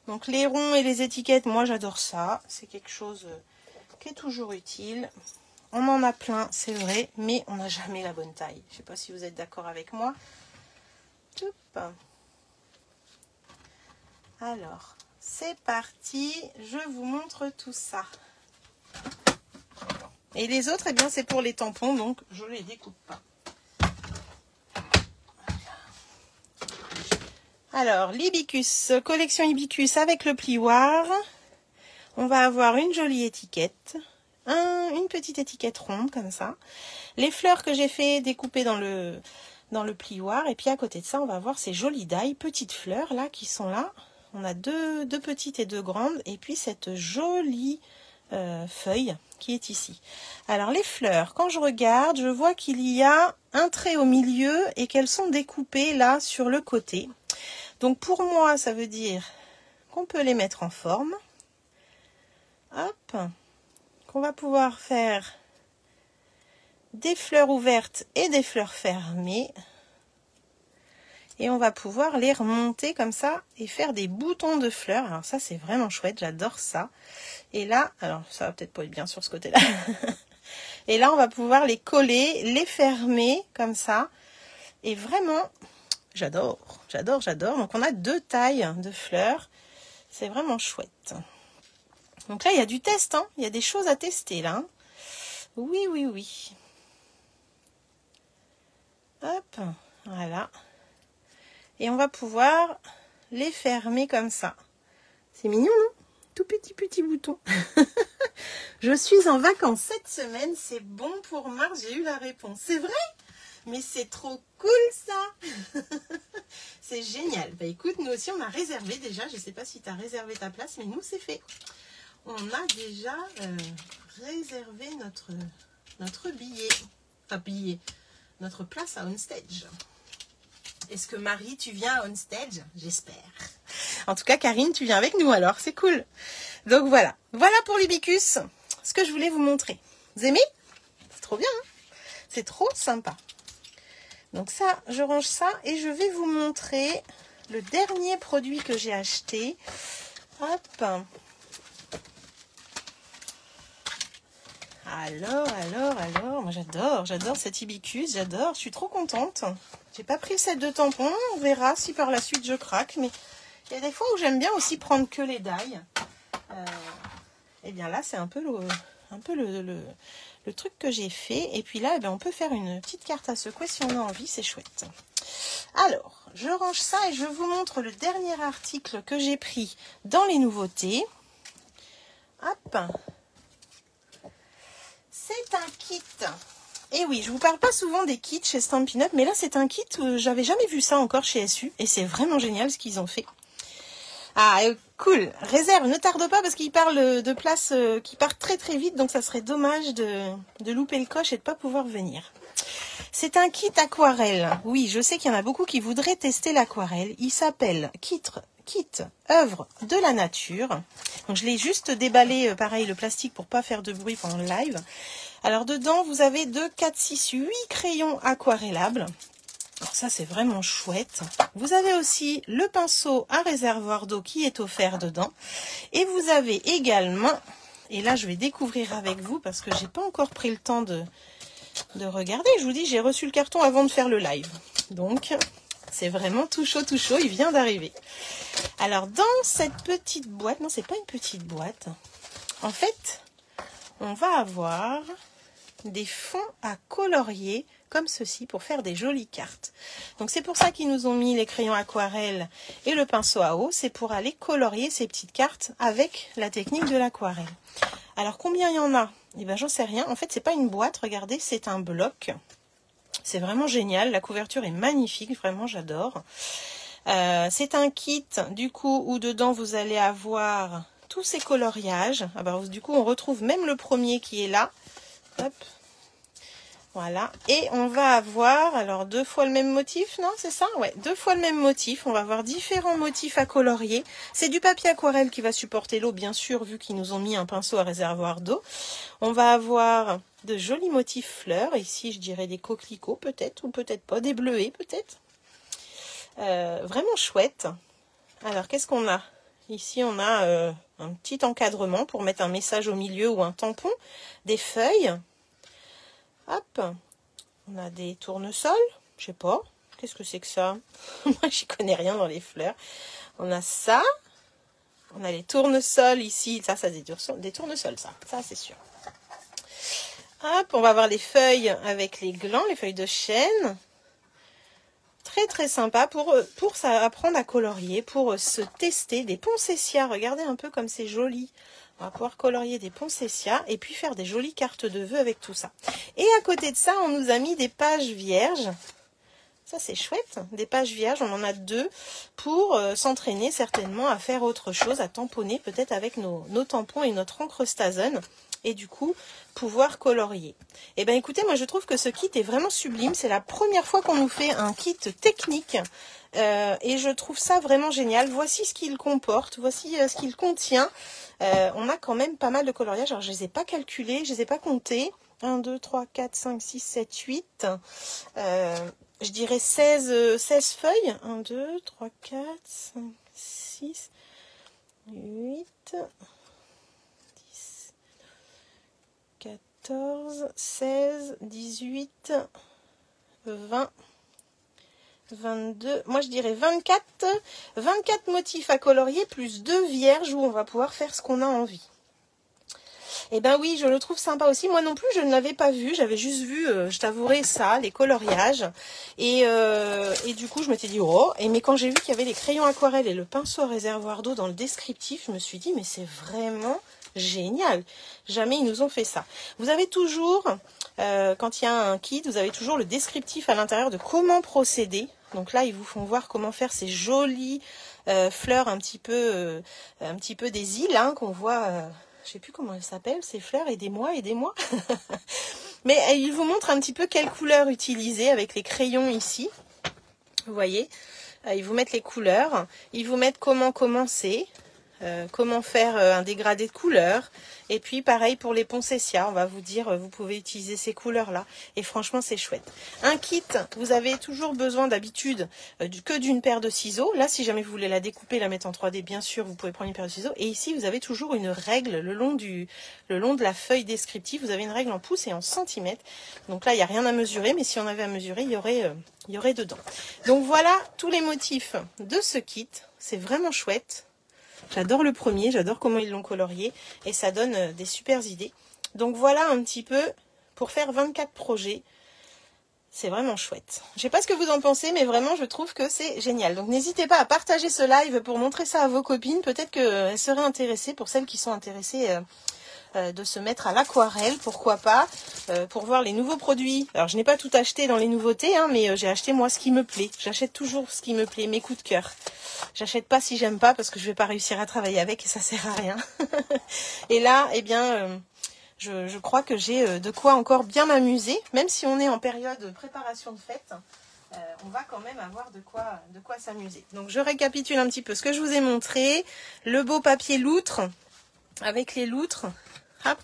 Donc les ronds et les étiquettes, moi j'adore ça. C'est quelque chose qui est toujours utile. On en a plein, c'est vrai, mais on n'a jamais la bonne taille. Je ne sais pas si vous êtes d'accord avec moi. Hop. Alors, c'est parti. Je vous montre tout ça. Et les autres, eh bien, c'est pour les tampons, donc je ne les découpe pas. Alors, l'Hibicus, collection Hibicus avec le plioir. On va avoir une jolie étiquette, une petite étiquette ronde comme ça. Les fleurs que j'ai fait découper dans le plioir. Et puis à côté de ça, on va avoir ces jolies die, petites fleurs là qui sont là. On a deux petites et deux grandes. Et puis cette jolie feuille qui est ici. Alors les fleurs, quand je regarde, je vois qu'il y a un trait au milieu et qu'elles sont découpées là sur le côté. Donc pour moi, ça veut dire qu'on peut les mettre en forme. Hop, qu'on va pouvoir faire des fleurs ouvertes et des fleurs fermées. Et on va pouvoir les remonter comme ça et faire des boutons de fleurs. Alors ça, c'est vraiment chouette, j'adore ça. Et là, alors ça va peut-être pas être bien sur ce côté-là. Et là, on va pouvoir les coller, les fermer comme ça. Et vraiment, j'adore. Donc on a deux tailles de fleurs. C'est vraiment chouette. Donc là, il y a du test, hein. Il y a des choses à tester là. Oui. Hop, voilà. Et on va pouvoir les fermer comme ça. C'est mignon, non? Tout petit bouton. Je suis en vacances cette semaine. C'est bon pour Mars. J'ai eu la réponse. C'est vrai? Mais c'est trop cool ça. C'est génial. Bah écoute, nous aussi on a réservé déjà. Je ne sais pas si tu as réservé ta place, mais nous c'est fait. On a déjà réservé notre billet. Enfin billet. Notre place à OnStage. Est-ce que Marie, tu viens à OnStage? J'espère. En tout cas, Karine, tu viens avec nous alors, c'est cool. Donc voilà. Voilà pour l'Hibicus, ce que je voulais vous montrer. Vous aimez? C'est trop bien, hein? C'est trop sympa. Donc ça, je range ça et je vais vous montrer le dernier produit que j'ai acheté. Hop. Alors, moi j'adore cet Hibicus, j'adore, je suis trop contente. J'ai pas pris le set de tampons, on verra si par la suite je craque, mais il y a des fois où j'aime bien aussi prendre que les die. Et bien là, c'est un peu le truc que j'ai fait. Et puis là, on peut faire une petite carte à secouer si on a envie, c'est chouette. Alors, je range ça et je vous montre le dernier article que j'ai pris dans les nouveautés. Hop. C'est un kit. Et oui, je vous parle pas souvent des kits chez Stampin' Up, mais là c'est un kit où j'avais jamais vu ça encore chez SU. Et c'est vraiment génial ce qu'ils ont fait. Ah, cool. Réserve, ne tarde pas parce qu'il parle de places qui partent très très vite. Donc ça serait dommage de louper le coche et de pas pouvoir venir. C'est un kit aquarelle. Oui, je sais qu'il y en a beaucoup qui voudraient tester l'aquarelle. Il s'appelle kit œuvre de la nature. Donc je l'ai juste déballé, pareil, le plastique pour pas faire de bruit pendant le live. Alors dedans, vous avez 2, 4, 6, 8 crayons aquarellables. Alors ça, c'est vraiment chouette. Vous avez aussi le pinceau à réservoir d'eau qui est offert dedans. Et vous avez également, et là je vais découvrir avec vous parce que j'ai pas encore pris le temps de regarder. Je vous dis, j'ai reçu le carton avant de faire le live. Donc, c'est vraiment tout chaud, il vient d'arriver. Alors, dans cette petite boîte, non, c'est pas une petite boîte. En fait, on va avoir des fonds à colorier comme ceci pour faire des jolies cartes. Donc, c'est pour ça qu'ils nous ont mis les crayons aquarelle et le pinceau à eau. C'est pour aller colorier ces petites cartes avec la technique de l'aquarelle. Alors, combien il y en a? Eh ben, j'en sais rien. En fait, c'est pas une boîte. Regardez, c'est un bloc. C'est vraiment génial. La couverture est magnifique. Vraiment, j'adore. C'est un kit, du coup, où dedans, vous allez avoir tous ces coloriages. Alors, du coup, on retrouve même le premier qui est là. Hop. Voilà. Et on va avoir, alors, 2 fois le même motif, non? C'est ça? Ouais, 2 fois le même motif. On va avoir différents motifs à colorier. C'est du papier aquarelle qui va supporter l'eau, bien sûr, vu qu'ils nous ont mis un pinceau à réservoir d'eau. On va avoir de jolis motifs fleurs. Ici, je dirais des coquelicots, peut-être, ou peut-être pas. Des bleuets, peut-être. Vraiment chouette. Alors, qu'est-ce qu'on a? Ici, on a un petit encadrement pour mettre un message au milieu ou un tampon. Des feuilles. Hop, on a des tournesols, je sais pas, qu'est-ce que c'est que ça? Moi, j'y connais rien dans les fleurs. On a ça, on a les tournesols ici, ça c'est des tournesols, ça c'est sûr. Hop, on va avoir les feuilles avec les glands, les feuilles de chêne. Très très sympa pour apprendre à colorier, pour se tester des poncétias. Regardez un peu comme c'est joli. On va pouvoir colorier des poncétias et puis faire des jolies cartes de vœux avec tout ça. Et à côté de ça, on nous a mis des pages vierges. Ça, c'est chouette. Des pages vierges, on en a 2 pour s'entraîner certainement à faire autre chose, à tamponner peut-être avec nos tampons et notre encre Stazen. Et du coup, pouvoir colorier. Et bien écoutez, moi je trouve que ce kit est vraiment sublime. C'est la première fois qu'on nous fait un kit technique. Et je trouve ça vraiment génial. Voici ce qu'il comporte, voici ce qu'il contient. On a quand même pas mal de coloriages. Alors je ne les ai pas calculés, je ne les ai pas comptés. 1, 2, 3, 4, 5, 6, 7, 8. Je dirais 16 feuilles. 1, 2, 3, 4, 5, 6, 8, 10, 14, 16, 18, 20, 22. Moi, je dirais 24 motifs à colorier plus 2 vierges où on va pouvoir faire ce qu'on a envie. Et ben oui, je le trouve sympa aussi. Moi non plus, je ne l'avais pas vu. J'avais juste vu, je t'avouerai ça, les coloriages. Et du coup, je m'étais dit, oh. Mais quand j'ai vu qu'il y avait les crayons aquarelles et le pinceau à réservoir d'eau dans le descriptif, je me suis dit, mais c'est vraiment génial. Jamais ils nous ont fait ça. Vous avez toujours, quand il y a un kit, vous avez toujours le descriptif à l'intérieur de comment procéder. Donc là, ils vous font voir comment faire ces jolies fleurs un petit peu des îles hein, qu'on voit... je sais plus comment elles s'appellent, ces fleurs, aidez-moi. Mais il vous montre un petit peu quelle couleur utiliser avec les crayons ici. Vous voyez, ils vous mettent les couleurs, ils vous mettent comment commencer, comment faire un dégradé de couleurs. Et puis pareil pour les poncétias, on va vous dire, vous pouvez utiliser ces couleurs-là. Et franchement, c'est chouette. Un kit, vous avez toujours besoin d'habitude que d'une paire de ciseaux. Là, si jamais vous voulez la découper, la mettre en 3D, bien sûr, vous pouvez prendre une paire de ciseaux. Et ici, vous avez toujours une règle le long de la feuille descriptive. Vous avez une règle en pouces et en centimètres. Donc là, il n'y a rien à mesurer, mais si on avait à mesurer, il y aurait dedans. Donc voilà tous les motifs de ce kit. C'est vraiment chouette. J'adore le premier, j'adore comment ils l'ont colorié et ça donne des super idées. Donc voilà un petit peu pour faire 24 projets. C'est vraiment chouette. Je ne sais pas ce que vous en pensez, mais vraiment je trouve que c'est génial. Donc n'hésitez pas à partager ce live pour montrer ça à vos copines. Peut-être qu'elles seraient intéressées, pour celles qui sont intéressées de se mettre à l'aquarelle, pourquoi pas, pour voir les nouveaux produits. Alors je n'ai pas tout acheté dans les nouveautés, hein, mais j'ai acheté moi ce qui me plaît. J'achète toujours ce qui me plaît, mes coups de cœur. J'achète pas si j'aime pas parce que je vais pas réussir à travailler avec et ça sert à rien. Et là, eh bien, je crois que j'ai de quoi encore bien m'amuser, même si on est en période de préparation de fête. On va quand même avoir de quoi s'amuser. Donc je récapitule un petit peu ce que je vous ai montré. Le beau papier loutre avec les loutres. Hop.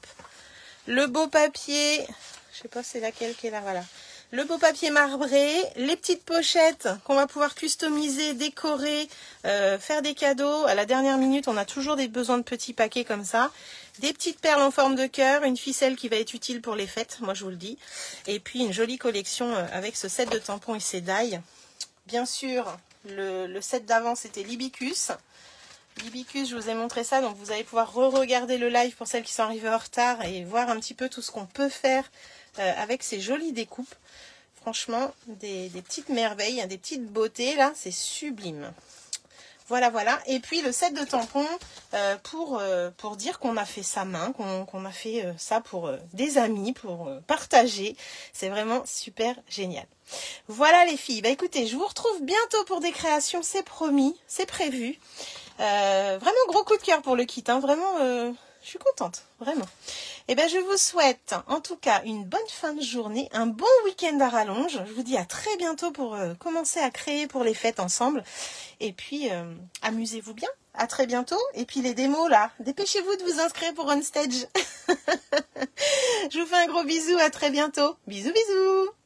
Le beau papier, je sais pas c'est laquelle qui est là, voilà. Le beau papier marbré, les petites pochettes qu'on va pouvoir customiser, décorer, faire des cadeaux. À la dernière minute, on a toujours besoins de petits paquets comme ça. Des petites perles en forme de cœur, une ficelle qui va être utile pour les fêtes, moi je vous le dis. Et puis une jolie collection avec ce set de tampons et ses dailles. Bien sûr, le set d'avant c'était l'Hibicus. L'Hibicus, je vous ai montré ça, donc vous allez pouvoir re-regarder le live pour celles qui sont arrivées en retard et voir un petit peu tout ce qu'on peut faire avec ces jolies découpes. Franchement, des petites merveilles, des petites beautés, là, c'est sublime. Voilà, voilà. Et puis le set de tampons pour dire qu'on a fait sa main, qu'on a fait ça pour des amis, pour partager. C'est vraiment super génial. Voilà les filles. Bah écoutez, je vous retrouve bientôt pour des créations, c'est promis, c'est prévu. Vraiment gros coup de cœur pour le kit, hein. Vraiment, je suis contente, vraiment. Et ben je vous souhaite en tout cas une bonne fin de journée, un bon week-end à rallonge. Je vous dis à très bientôt pour commencer à créer pour les fêtes ensemble. Et puis, amusez-vous bien. À très bientôt. Et puis les démos là, dépêchez-vous de vous inscrire pour On Stage. Je vous fais un gros bisou, à très bientôt. Bisous, bisous.